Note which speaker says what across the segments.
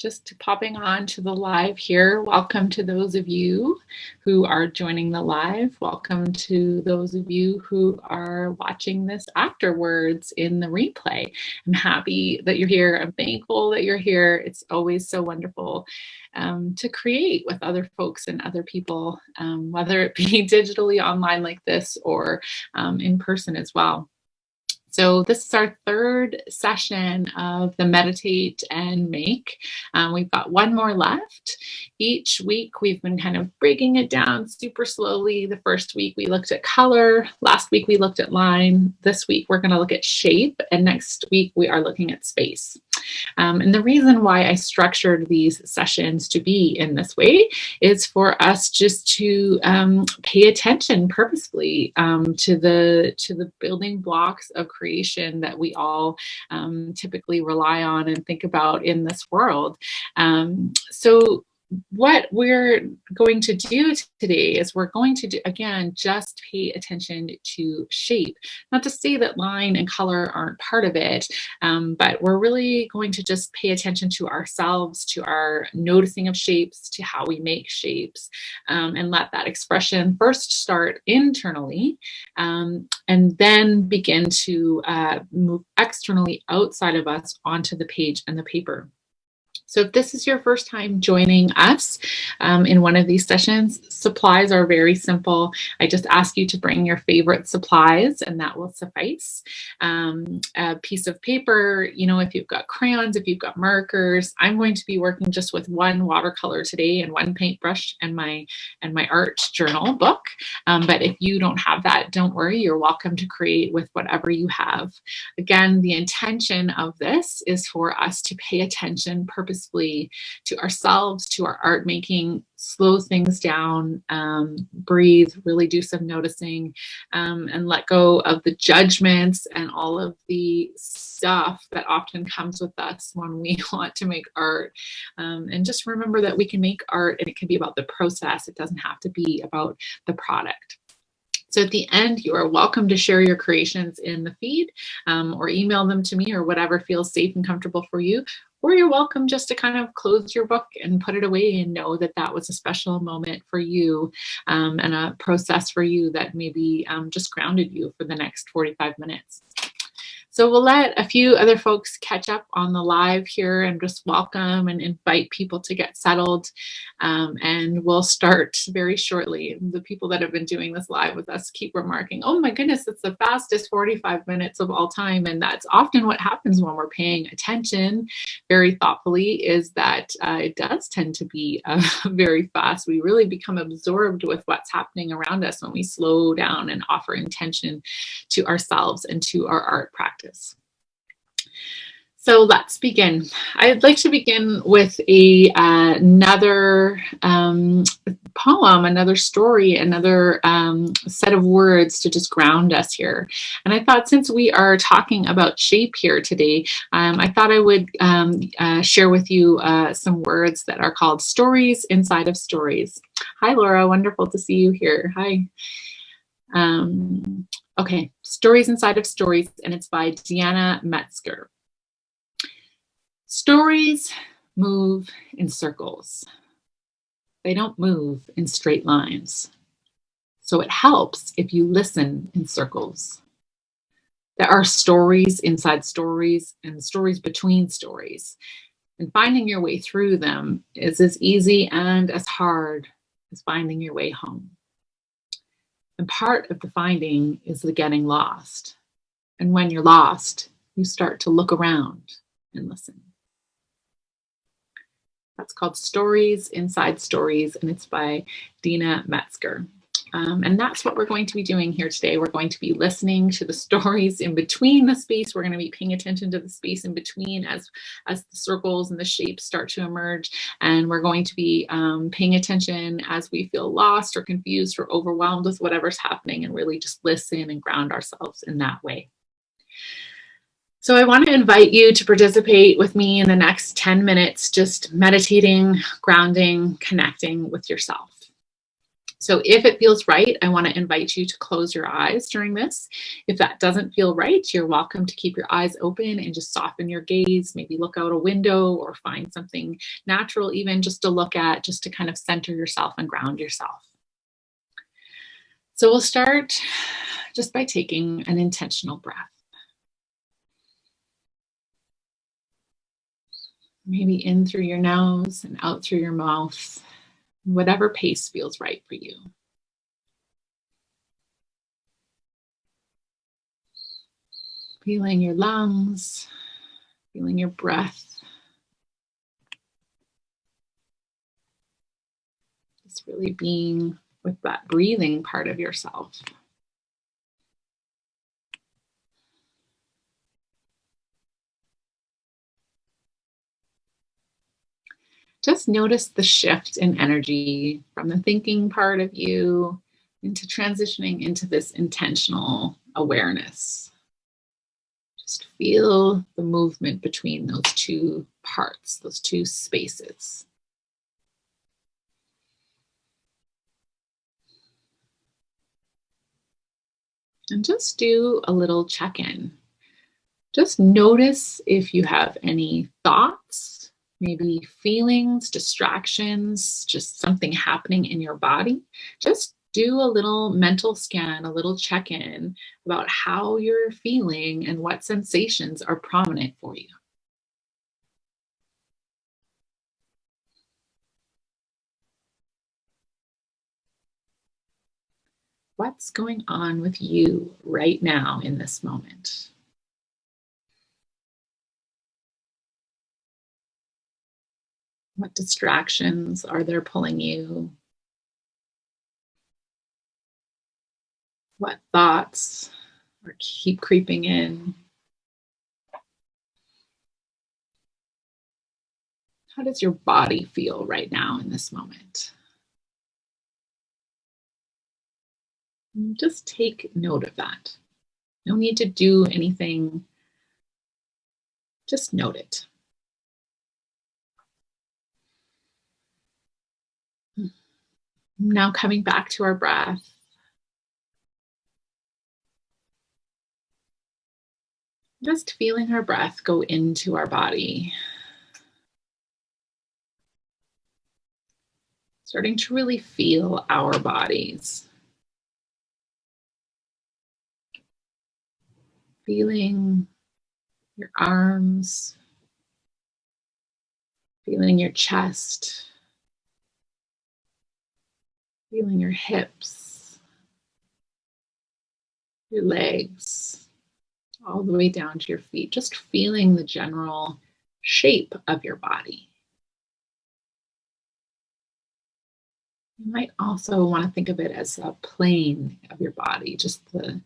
Speaker 1: just popping on to the live here. Welcome to those of you who are joining the live. Welcome to those of you who are watching this afterwards in the replay. I'm happy that you're here. I'm thankful that you're here. It's always so wonderful to create with other folks and other people, whether it be digitally online like this or in person as well. So this is our third session of the Meditate and Make. We've got one more left. Each week we've been kind of breaking it down super slowly. The first week we looked at color. Last week we looked at line. This week we're going to look at shape. And next week we are looking at space. And the reason why I structured these sessions to be in this way is for us just to pay attention purposefully to the building blocks of creation that we all typically rely on and think about in this world. So what we're going to do today is we're going to do, again, just pay attention to shape. Not to say that line and color aren't part of it, but we're really going to just pay attention to ourselves, to our noticing of shapes, to how we make shapes, and let that expression first start internally, and then begin to move externally outside of us onto the page and the paper. So if this is your first time joining us in one of these sessions, supplies are very simple. I just ask you to bring your favorite supplies and that will suffice. A piece of paper, if you've got crayons, if you've got markers. I'm going to be working just with one watercolor today and one paintbrush and my art journal book. But if you don't have that, don't worry. You're welcome to create with whatever you have. Again, the intention of this is for us to pay attention purposefully to ourselves, to our art making, slow things down, breathe, really do some noticing, and let go of the judgments and all of the stuff that often comes with us when we want to make art. And just remember that we can make art and it can be about the process. It doesn't have to be about the product. So at the end, you are welcome to share your creations in the feed or email them to me or whatever feels safe and comfortable for you. Or you're welcome just to kind of close your book and put it away and know that that was a special moment for you and a process for you that maybe just grounded you for the next 45 minutes. So we'll let a few other folks catch up on the live here and just welcome and invite people to get settled. And we'll start very shortly. The people that have been doing this live with us keep remarking, oh my goodness, it's the fastest 45 minutes of all time. And that's often what happens when we're paying attention very thoughtfully, is that it does tend to be very fast. We really become absorbed with what's happening around us when we slow down and offer intention to ourselves and to our art practice. So let's begin. I'd like to begin with another poem, another story, another set of words to just ground us here. And I thought, since we are talking about shape here today, I thought I would share with you some words that are called stories inside of stories. Hi, Laura. Wonderful to see you here. Hi. Okay, Stories Inside of Stories, and it's by Deanna Metzger. Stories move in circles. They don't move in straight lines. So it helps if you listen in circles. There are stories inside stories and stories between stories. And finding your way through them is as easy and as hard as finding your way home. And part of the finding is the getting lost. And when you're lost, you start to look around and listen. That's called Stories Inside Stories, and it's by Deanna Metzger. And that's what we're going to be doing here today. We're going to be listening to the stories in between the space. We're going to be paying attention to the space in between as the circles and the shapes start to emerge. And we're going to be paying attention as we feel lost or confused or overwhelmed with whatever's happening, and really just listen and ground ourselves in that way. So I want to invite you to participate with me in the next 10 minutes, just meditating, grounding, connecting with yourself. So if it feels right, I want to invite you to close your eyes during this. If that doesn't feel right, you're welcome to keep your eyes open and just soften your gaze, maybe look out a window or find something natural, even just to look at, just to kind of center yourself and ground yourself. So we'll start just by taking an intentional breath. Maybe in through your nose and out through your mouth, whatever pace feels right for you. Feeling your lungs, feeling your breath. Just really being with that breathing part of yourself. Just notice the shift in energy from the thinking part of you into transitioning into this intentional awareness. Just feel the movement between those two parts, those two spaces. And just do a little check-in. Just notice if you have any thoughts, maybe feelings, distractions, just something happening in your body. Just do a little mental scan, a little check-in about how you're feeling and what sensations are prominent for you. What's going on with you right now in this moment? What distractions are there pulling you? What thoughts are keep creeping in? How does your body feel right now in this moment? Just take note of that. No need to do anything. Just note it. Now coming back to our breath. Just feeling our breath go into our body. Starting to really feel our bodies. Feeling your arms. Feeling your chest. Feeling your hips. Your legs. All the way down to your feet. Just feeling the general shape of your body. You might also want to think of it as a plane of your body, just the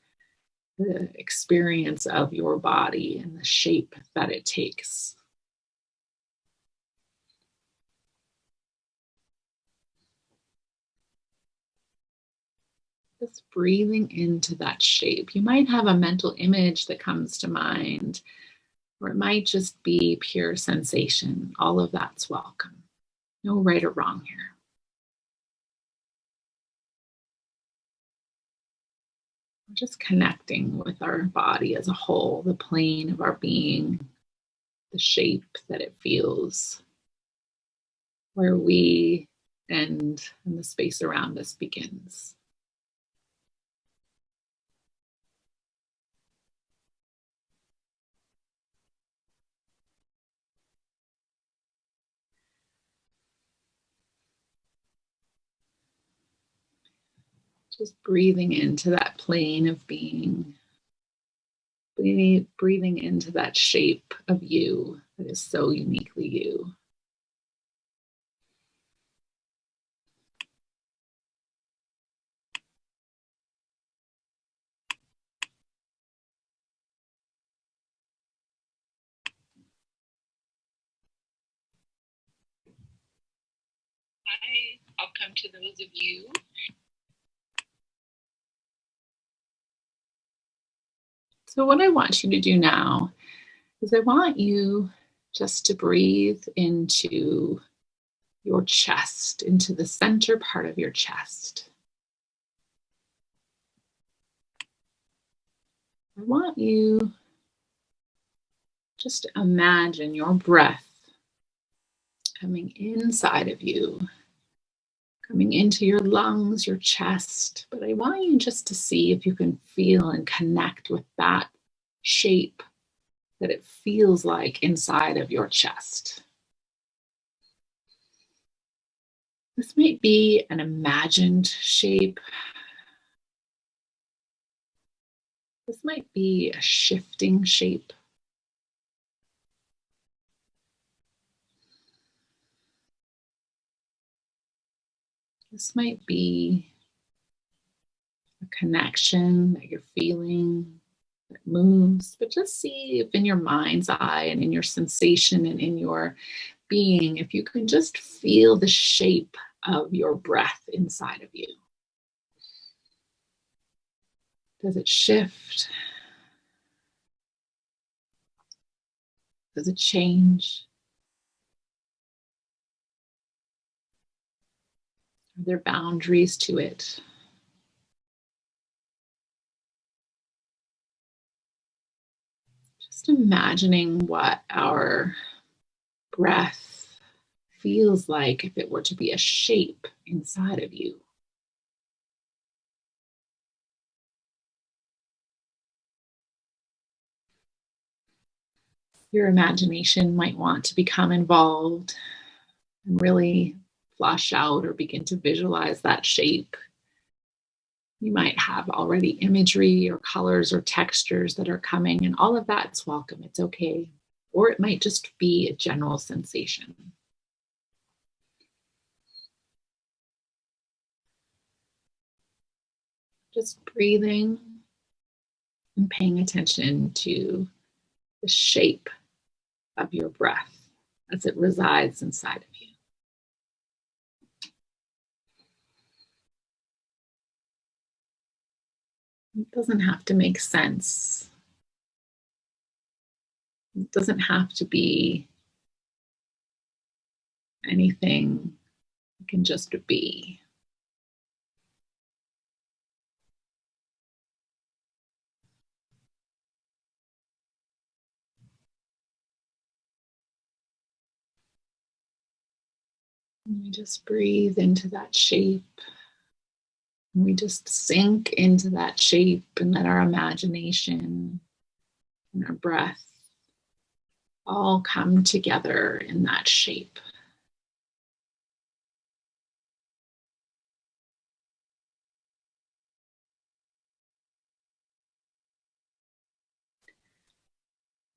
Speaker 1: experience of your body and the shape that it takes. Just breathing into that shape. You might have a mental image that comes to mind, or it might just be pure sensation. All of that's welcome. No right or wrong here. We're just connecting with our body as a whole, the plane of our being, the shape that it feels, where we end and the space around us begins. Just breathing into that plane of being, breathing into that shape of you that is so uniquely you. Hi, welcome to those of you. So what I want you to do now is I want you just to breathe into your chest, into the center part of your chest. I want you just to imagine your breath coming inside of you, coming into your lungs, your chest. But I want you just to see if you can feel and connect with that shape that it feels like inside of your chest. This might be an imagined shape. This might be a shifting shape. This might be a connection that you're feeling that moves, but just see if in your mind's eye and in your sensation and in your being, if you can just feel the shape of your breath inside of you. Does it shift? Does it change? Are there boundaries to it? Just imagining what our breath feels like if it were to be a shape inside of you. Your imagination might want to become involved and really flush out or begin to visualize that shape. You might have already imagery or colors or textures that are coming, and all of that's welcome. It's okay. Or it might just be a general sensation. Just breathing and paying attention to the shape of your breath as it resides inside of you. It doesn't have to make sense. It doesn't have to be anything. It can just be. And we just breathe into that shape. And we just sink into that shape and let our imagination and our breath all come together in that shape.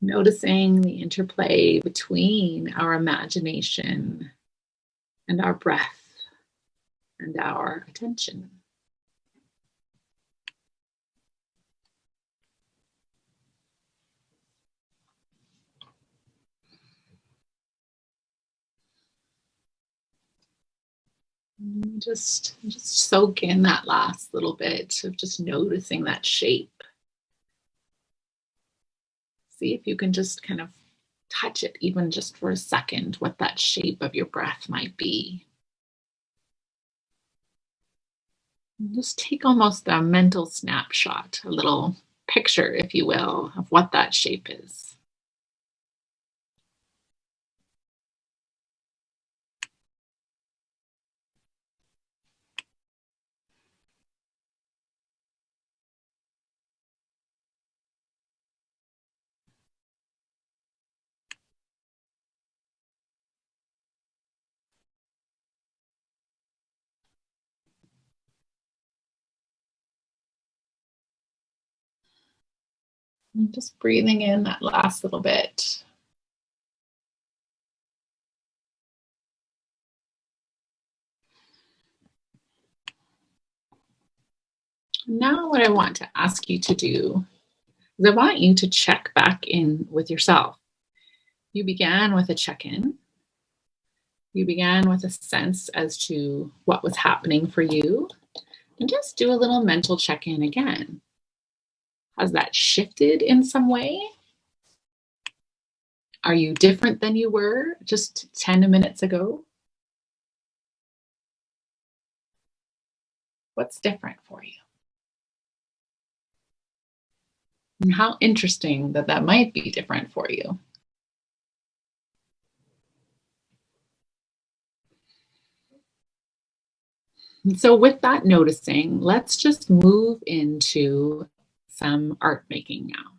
Speaker 1: Noticing the interplay between our imagination and our breath and our attention. Just soak in that last little bit of just noticing that shape. See if you can just kind of touch it, even just for a second, what that shape of your breath might be. And just take almost a mental snapshot, a little picture, if you will, of what that shape is. And just breathing in that last little bit. Now, what I want to ask you to do is I want you to check back in with yourself. You began with a check in. You began with a sense as to what was happening for you, and just do a little mental check in again. Has that shifted in some way? Are you different than you were just 10 minutes ago? What's different for you? And how interesting that that might be different for you. And so, with that noticing, let's just move into some art making now.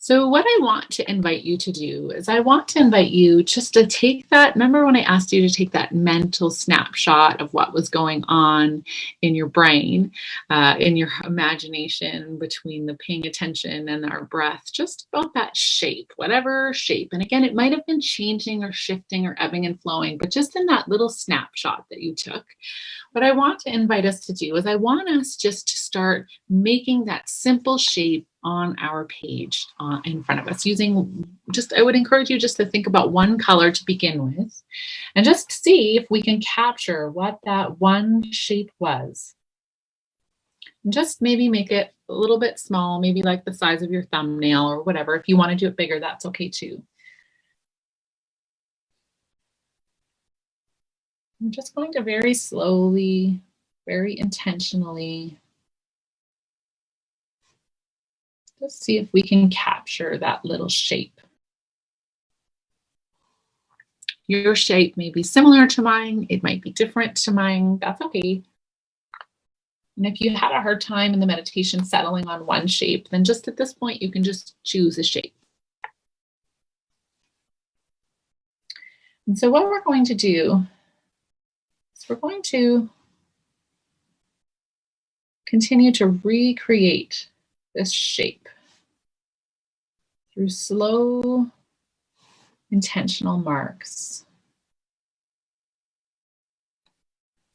Speaker 1: So, what I want to invite you to do is, I want to invite you just to take that. Remember when I asked you to take that mental snapshot of what was going on in your brain, in your imagination, between the paying attention and our breath, just about that shape, whatever shape. And again, it might have been changing or shifting or ebbing and flowing, but just in that little snapshot that you took. What I want to invite us to do is, I want us just to start making that simple shape on our page in front of us using just, I would encourage you just to think about one color to begin with and just see if we can capture what that one shape was. And just maybe make it a little bit small, maybe like the size of your thumbnail or whatever. If you want to do it bigger, that's okay too. I'm just going to very slowly, very intentionally, just see if we can capture that little shape. Your shape may be similar to mine. It might be different to mine. That's okay. And if you had a hard time in the meditation settling on one shape, then just at this point, you can just choose a shape. And so what we're going to do is we're going to continue to recreate this shape through slow, intentional marks.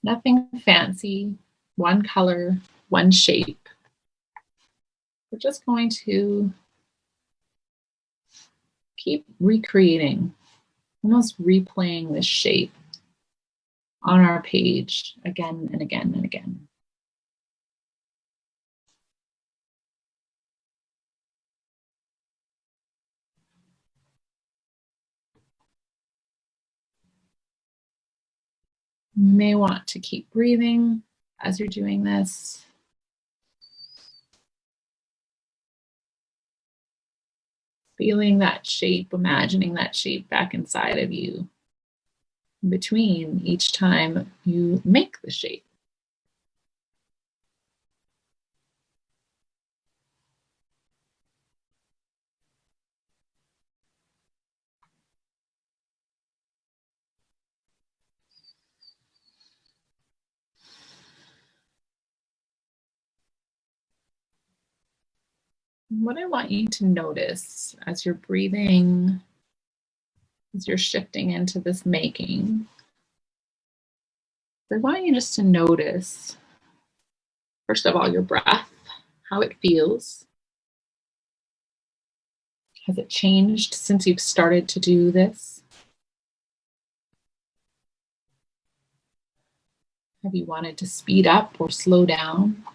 Speaker 1: Nothing fancy, one color, one shape. We're just going to keep recreating, almost replaying this shape on our page again and again and again. You may want to keep breathing as you're doing this. Feeling that shape, imagining that shape back inside of you in between each time you make the shape. What I want you to notice as you're breathing, as you're shifting into this making, I want you just to notice, first of all, your breath, how it feels. Has it changed since you've started to do this? Have you wanted to speed up or slow down?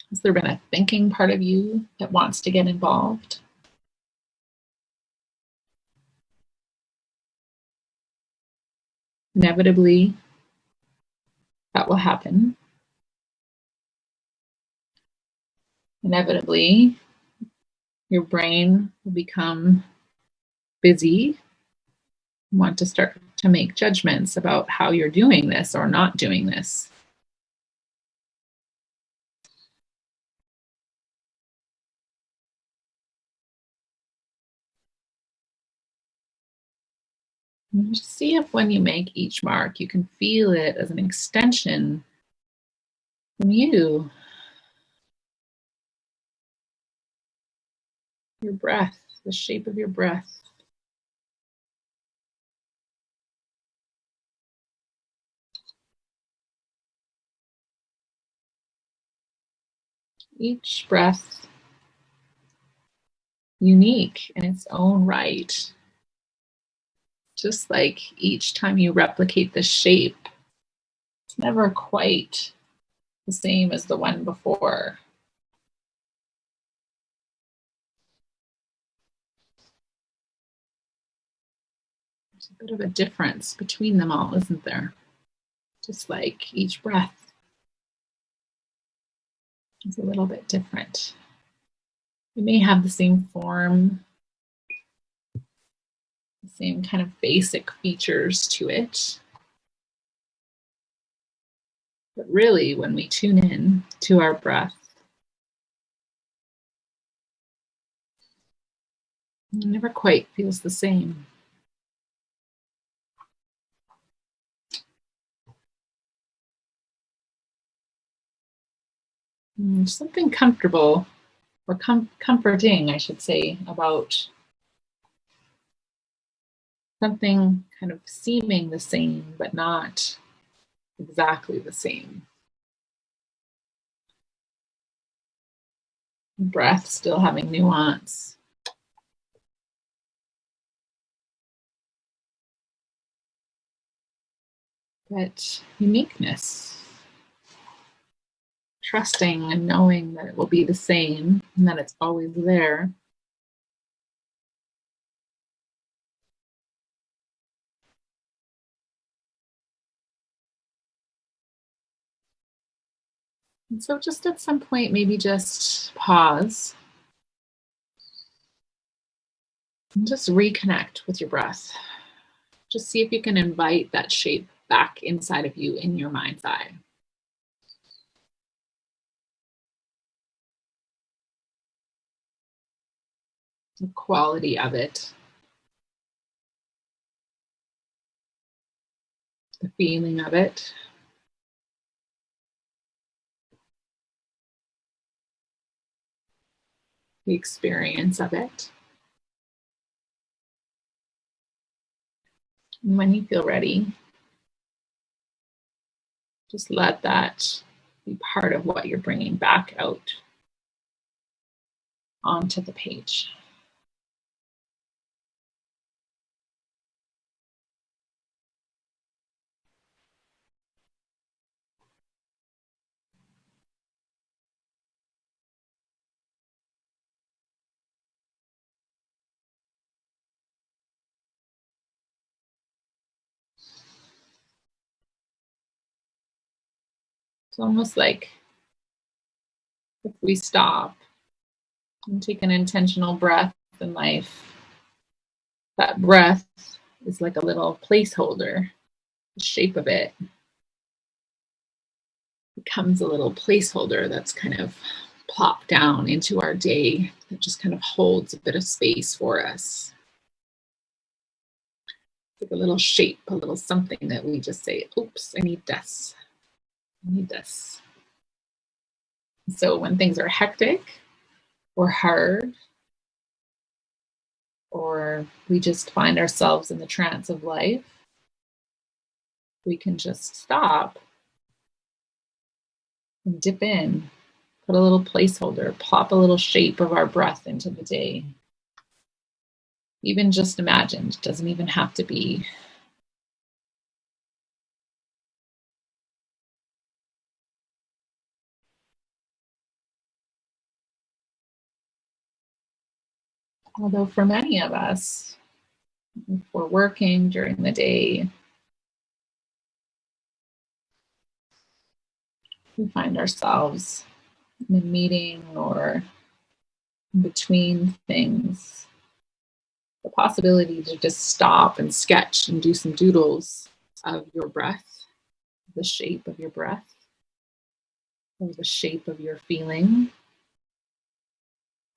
Speaker 1: Has there been a thinking part of you that wants to get involved? Inevitably, that will happen. Inevitably, your brain will become busy, want to start to make judgments about how you're doing this or not doing this. And just see if when you make each mark, you can feel it as an extension from you. Your breath, the shape of your breath. Each breath unique in its own right. Just like each time you replicate the shape, it's never quite the same as the one before. There's a bit of a difference between them all, isn't there? Just like each breath. is a little bit different. It may have the same form, the same kind of basic features to it. But really, when we tune in to our breath, it never quite feels the same. Something comfortable or comforting, I should say, about something kind of seeming the same, but not exactly the same. Breath still having nuance. But uniqueness. Trusting and knowing that it will be the same and that it's always there. And so just at some point, maybe just pause and just reconnect with your breath. Just see if you can invite that shape back inside of you in your mind's eye. The quality of it, the feeling of it, the experience of it. And when you feel ready, just let that be part of what you're bringing back out onto the page. It's almost like if we stop and take an intentional breath in life, that breath is like a little placeholder. The shape of it becomes a little placeholder that's kind of plopped down into our day that just kind of holds a bit of space for us. Like a little shape, a little something that we just say, oops, I need this. I need this. So when things are hectic or hard, or we just find ourselves in the trance of life, we can just stop and dip in, put a little placeholder, plop a little shape of our breath into the day. Even just imagined, it doesn't even have to be although for many of us, if we're working during the day, we find ourselves in a meeting or in between things, the possibility to just stop and sketch and do some doodles of your breath, the shape of your breath, or the shape of your feeling,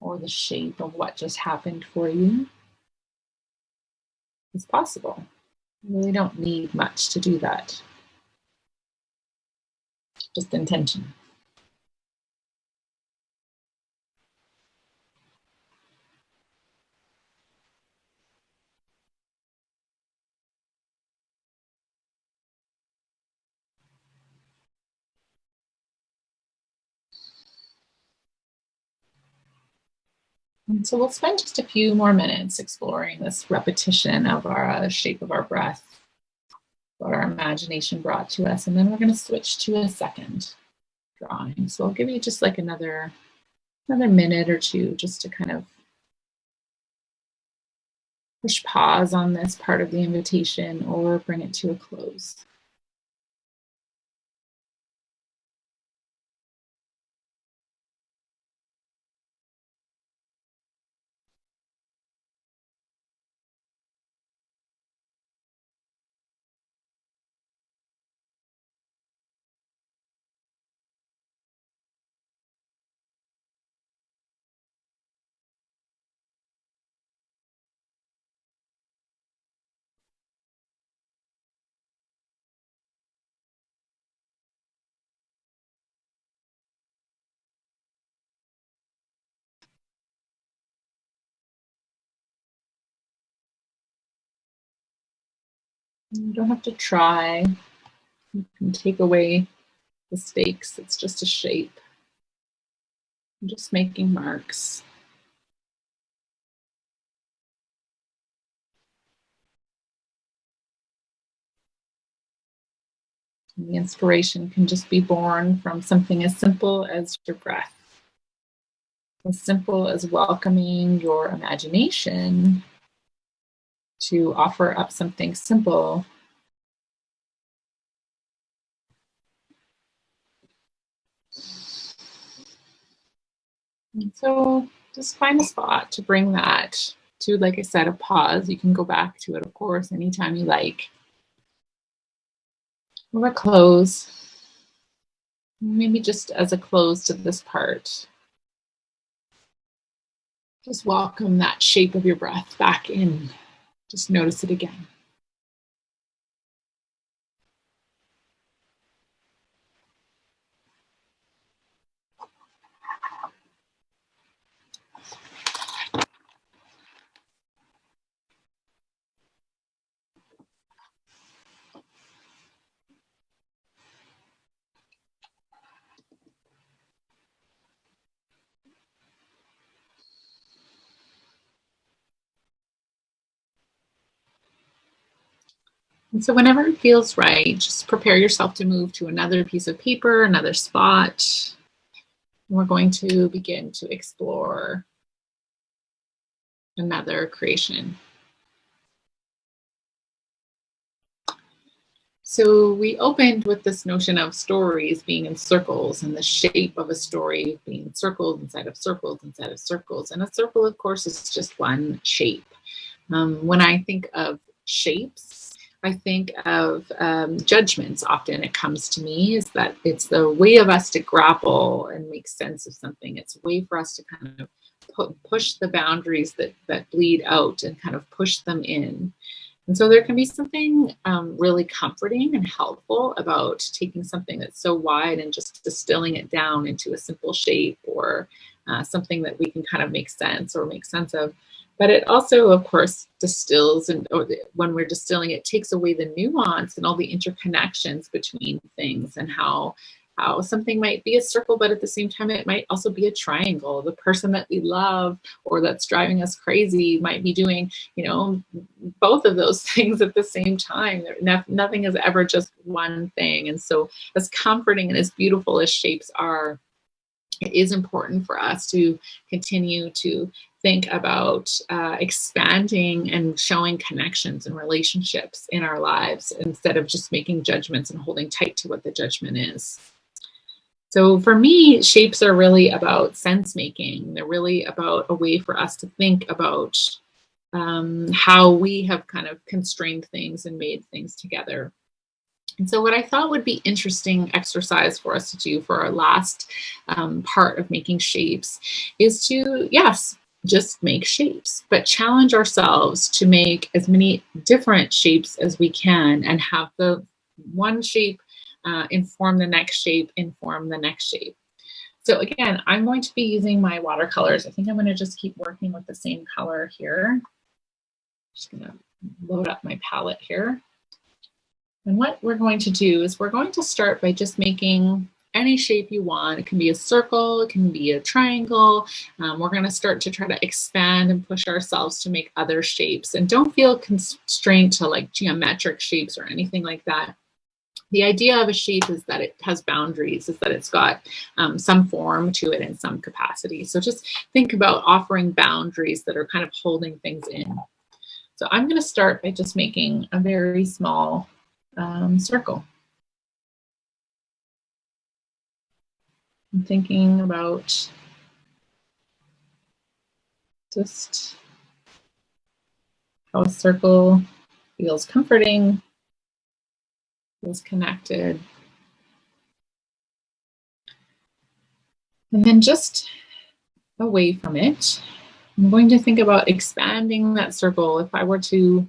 Speaker 1: or the shape of what just happened for you is possible. You really don't need much to do that, just intention. And so we'll spend just a few more minutes exploring this repetition of our shape of our breath, what our imagination brought to us, and then we're going to switch to a second drawing. So I'll give you just like another minute or two just to kind of push pause on this part of the invitation or bring it to a close. You don't have to try. You can take away the stakes. It's just a shape. I'm just making marks. And the inspiration can just be born from something as simple as your breath, as simple as welcoming your imagination to offer up something simple. And so just find a spot to bring that to, like I said, a pause. You can go back to it, of course, anytime you like. Or a close. Maybe just as a close to this part. Just welcome that shape of your breath back in. Just notice it again. And so whenever it feels right, just prepare yourself to move to another piece of paper, another spot. We're going to begin to explore another creation. So we opened with this notion of stories being in circles and the shape of a story being circles inside of circles inside of circles. And a circle, of course, is just one shape. When I think of shapes, I think of judgments. Often it comes to me is that it's the way of us to grapple and make sense of something. It's a way for us to kind of push the boundaries that bleed out and kind of push them in. And so there can be something really comforting and helpful about taking something that's so wide and just distilling it down into a simple shape or something that we can kind of make sense of. But it also, of course, distills, and when we're distilling, it takes away the nuance and all the interconnections between things and how something might be a circle, but at the same time, it might also be a triangle. The person that we love or that's driving us crazy might be doing, both of those things at the same time. Nothing is ever just one thing. And so as comforting and as beautiful as shapes are, it is important for us to continue to think about expanding and showing connections and relationships in our lives instead of just making judgments and holding tight to what the judgment is. So for me, shapes are really about sense making. They're really about a way for us to think about how we have kind of constrained things and made things together. And so what I thought would be interesting exercise for us to do for our last part of making shapes is to, yes, just make shapes, but challenge ourselves to make as many different shapes as we can and have the one shape inform the next shape, inform the next shape. So again, I'm going to be using my watercolors. I think I'm going to just keep working with the same color here. Just going to load up my palette here. And what we're going to do is we're going to start by just making any shape you want. It can be a circle, it can be a triangle. We're going to start to try to expand and push ourselves to make other shapes. And don't feel constrained to like geometric shapes or anything like that. The idea of a shape is that it has boundaries, is that it's got some form to it in some capacity. So just think about offering boundaries that are kind of holding things in. So I'm going to start by just making a very small circle. I'm thinking about just how a circle feels comforting, feels connected. And then just away from it, I'm going to think about expanding that circle. If I were to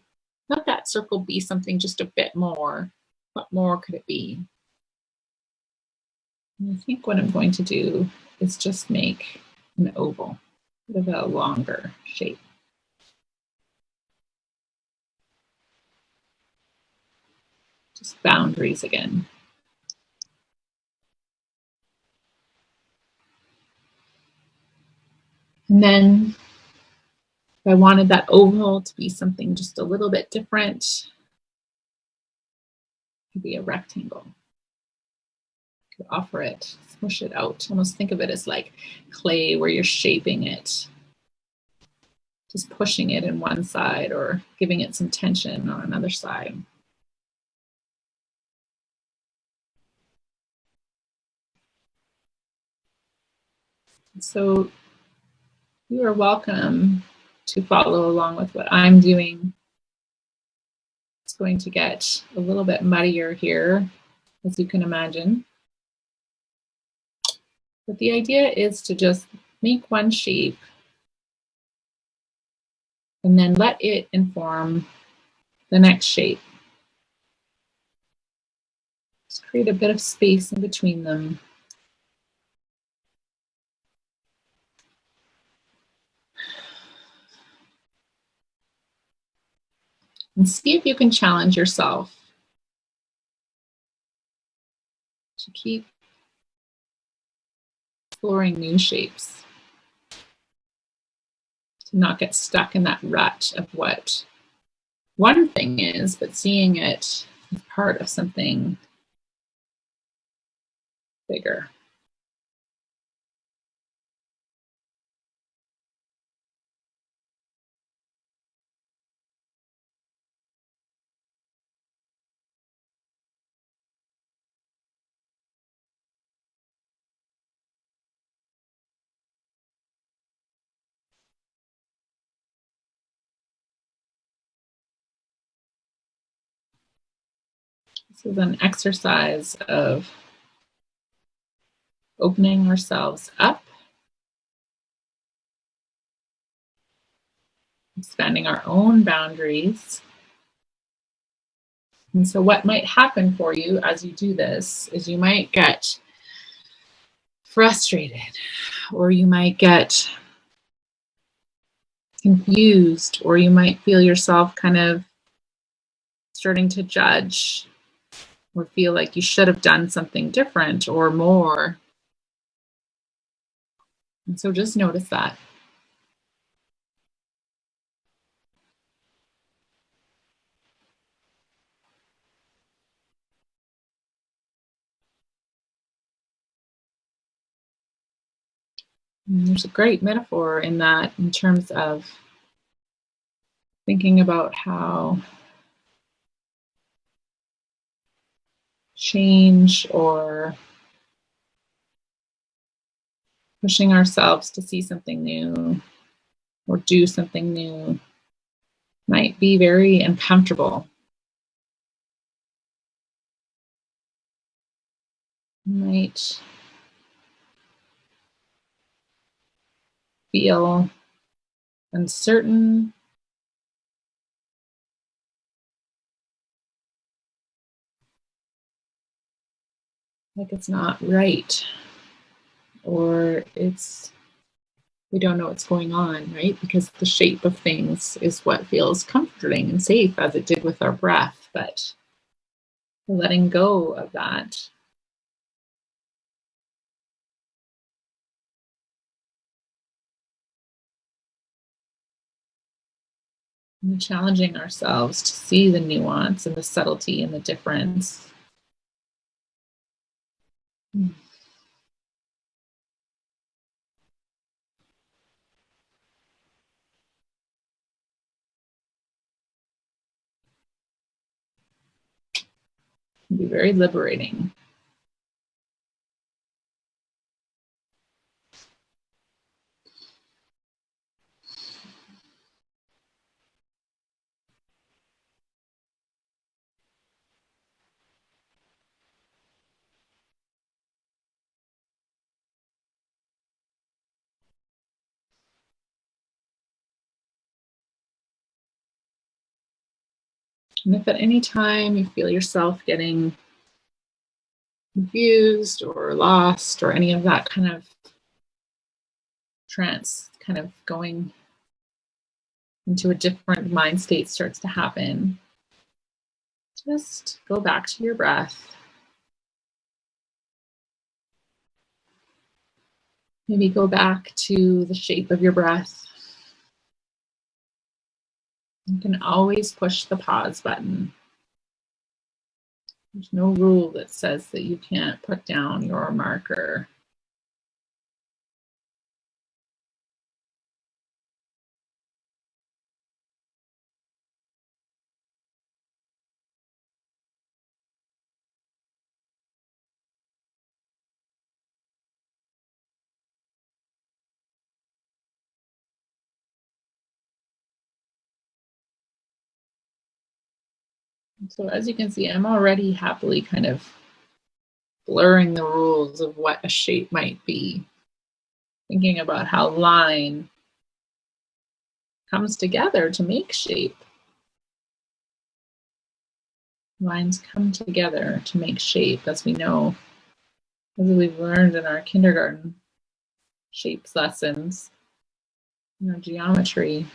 Speaker 1: let that circle be something just a bit more, what more could it be? And I think what I'm going to do is just make an oval, a bit of a longer shape. Just boundaries again. And then if I wanted that oval to be something just a little bit different, it could be a rectangle. You could offer it, smush it out. Almost think of it as like clay where you're shaping it. Just pushing it in one side or giving it some tension on another side. So you are welcome to follow along with what I'm doing. It's going to get a little bit muddier here, as you can imagine. But the idea is to just make one shape and then let it inform the next shape. Just create a bit of space in between them. And see if you can challenge yourself to keep exploring new shapes, to not get stuck in that rut of what one thing is, but seeing it as part of something bigger. This is an exercise of opening ourselves up, expanding our own boundaries. And so what might happen for you as you do this is you might get frustrated, or you might get confused, or you might feel yourself kind of starting to judge or feel like you should have done something different or more. And so just notice that. And there's a great metaphor in that in terms of thinking about how change or pushing ourselves to see something new or do something new might be very uncomfortable. Might feel uncertain, like it's not right, or we don't know what's going on, right? Because the shape of things is what feels comforting and safe, as it did with our breath. But letting go of that and challenging ourselves to see the nuance and the subtlety and the difference. Can be very liberating. And if at any time you feel yourself getting confused or lost or any of that kind of trance, kind of going into a different mind state starts to happen, Just go back to your breath. Maybe go back to the shape of your breath. You can always push the pause button. There's no rule that says that you can't put down your marker. So as you can see, I'm already happily kind of blurring the rules of what a shape might be. Thinking about how line comes together to make shape. Lines come together to make shape, as we know, as we've learned in our kindergarten shapes lessons, geometry.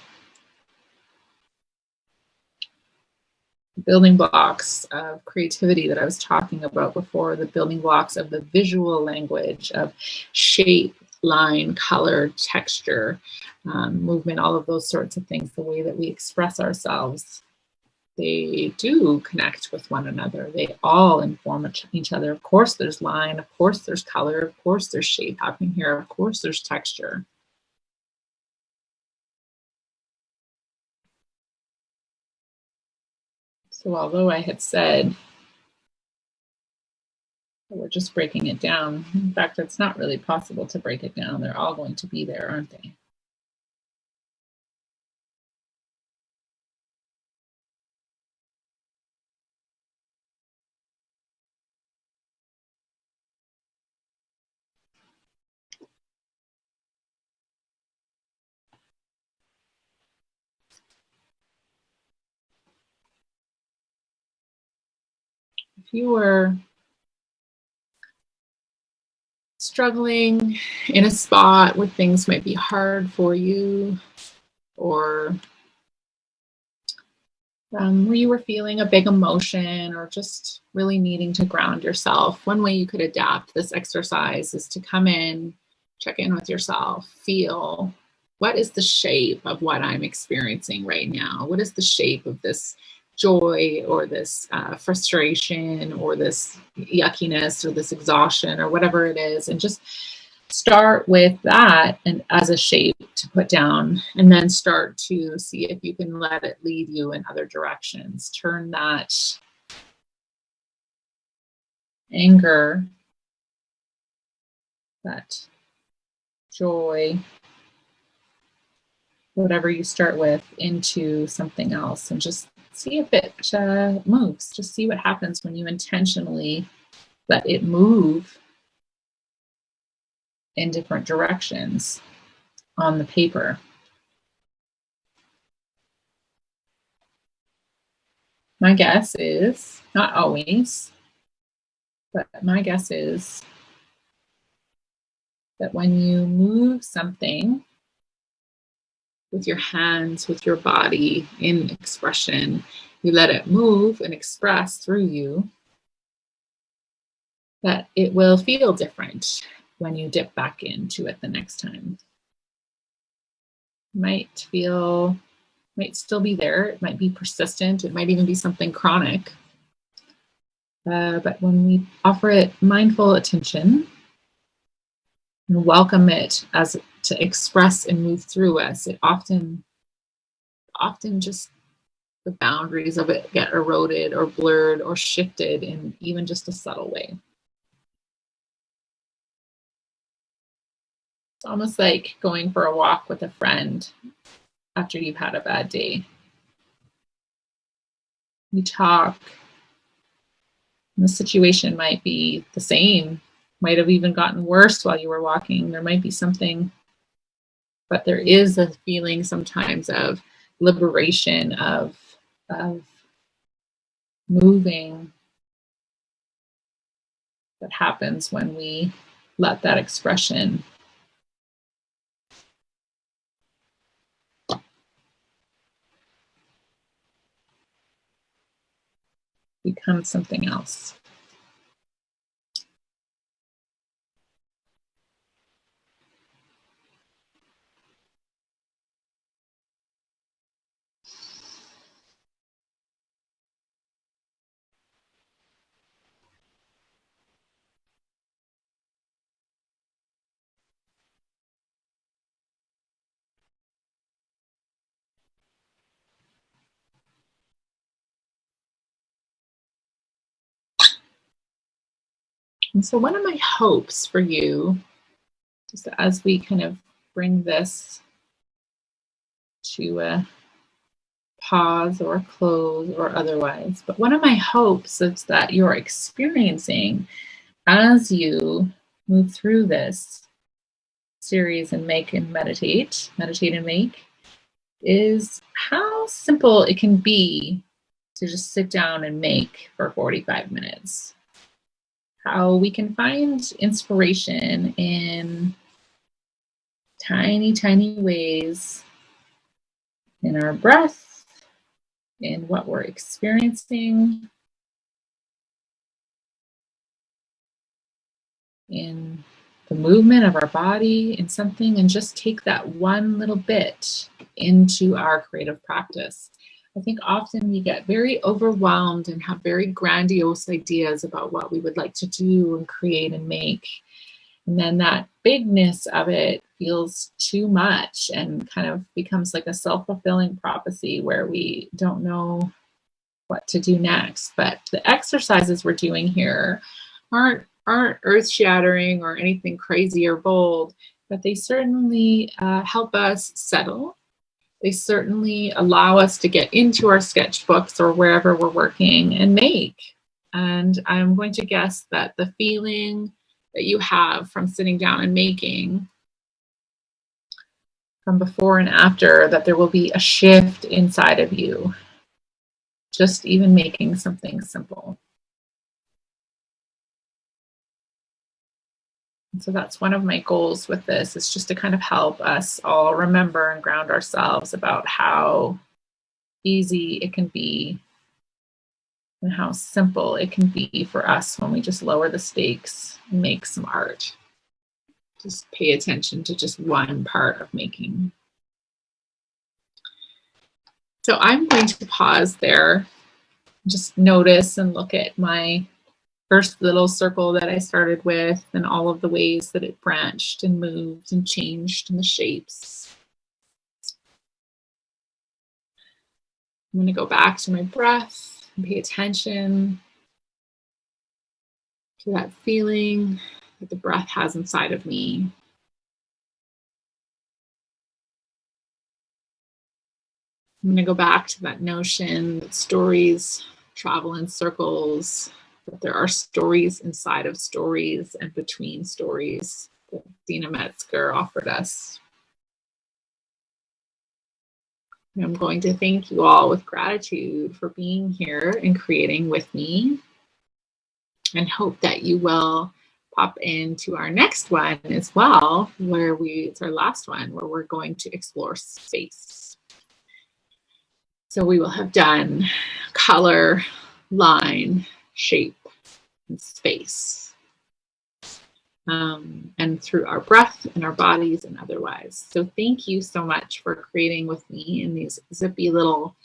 Speaker 1: Building blocks of creativity that I was talking about before, the building blocks of the visual language of shape, line, color, texture, movement, all of those sorts of things, the way that we express ourselves, they do connect with one another. They all inform each other. Of course, there's line. Of course, there's color. Of course, there's shape happening here. Of course, there's texture. So although I had said we're just breaking it down, in fact, it's not really possible to break it down. They're all going to be there, aren't they? If you were struggling in a spot where things might be hard for you, or where you were feeling a big emotion or just really needing to ground yourself, one way you could adapt this exercise is to come in, check in with yourself, feel what is the shape of what I'm experiencing right now? What is the shape of this joy or this frustration or this yuckiness or this exhaustion or whatever it is? And just start with that and as a shape to put down, and then start to see if you can let it lead you in other directions. Turn that anger, that joy, whatever you start with, into something else, and just see if it moves. Just see what happens when you intentionally let it move in different directions on the paper. My guess is, not always, but my guess is that when you move something with your hands, with your body in expression, you let it move and express through you, that it will feel different when you dip back into it the next time. Might still be there. It might be persistent. It might even be something chronic. But when we offer it mindful attention and welcome it as to express and move through us, it often just the boundaries of it get eroded or blurred or shifted in even just a subtle way. It's almost like going for a walk with a friend after you've had a bad day. You talk, and the situation might be the same, might have even gotten worse while you were walking. There might be something, but there is a feeling sometimes of liberation, of moving that happens when we let that expression become something else. And so one of my hopes for you, just as we kind of bring this to a pause or close or otherwise, but one of my hopes is that you're experiencing as you move through this series and make and meditate and make, is how simple it can be to just sit down and make for 45 minutes. How we can find inspiration in tiny, tiny ways in our breath, in what we're experiencing, in the movement of our body, in something, and just take that one little bit into our creative practice. I think often we get very overwhelmed and have very grandiose ideas about what we would like to do and create and make. And then that bigness of it feels too much and kind of becomes like a self-fulfilling prophecy where we don't know what to do next. But the exercises we're doing here aren't earth-shattering or anything crazy or bold, but they certainly help us settle. They certainly allow us to get into our sketchbooks or wherever we're working and make. And I'm going to guess that the feeling that you have from sitting down and making, from before and after, that there will be a shift inside of you, just even making something simple. And so that's one of my goals with this, is just to kind of help us all remember and ground ourselves about how easy it can be and how simple it can be for us when we just lower the stakes and make some art. Just pay attention to just one part of making. So I'm going to pause there, just notice and look at my first little circle that I started with and all of the ways that it branched and moved and changed and the shapes. I'm going to go back to my breath and pay attention to that feeling that the breath has inside of me. I'm going to go back to that notion that stories travel in circles, that there are stories inside of stories and between stories that Dina Metzger offered us. And I'm going to thank you all with gratitude for being here and creating with me, and hope that you will pop into our next one as well, where it's our last one, where we're going to explore space. So we will have done color, line, shape, and space. And through our breath and our bodies and otherwise. So thank you so much for creating with me in these zippy little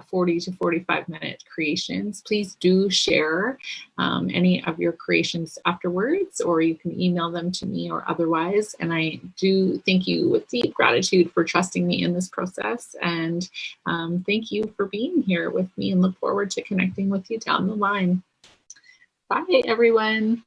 Speaker 1: 40 to 45 minute creations. Please do share any of your creations afterwards, or you can email them to me or otherwise. And I do thank you with deep gratitude for trusting me in this process. And thank you for being here with me, and look forward to connecting with you down the line. Bye, everyone.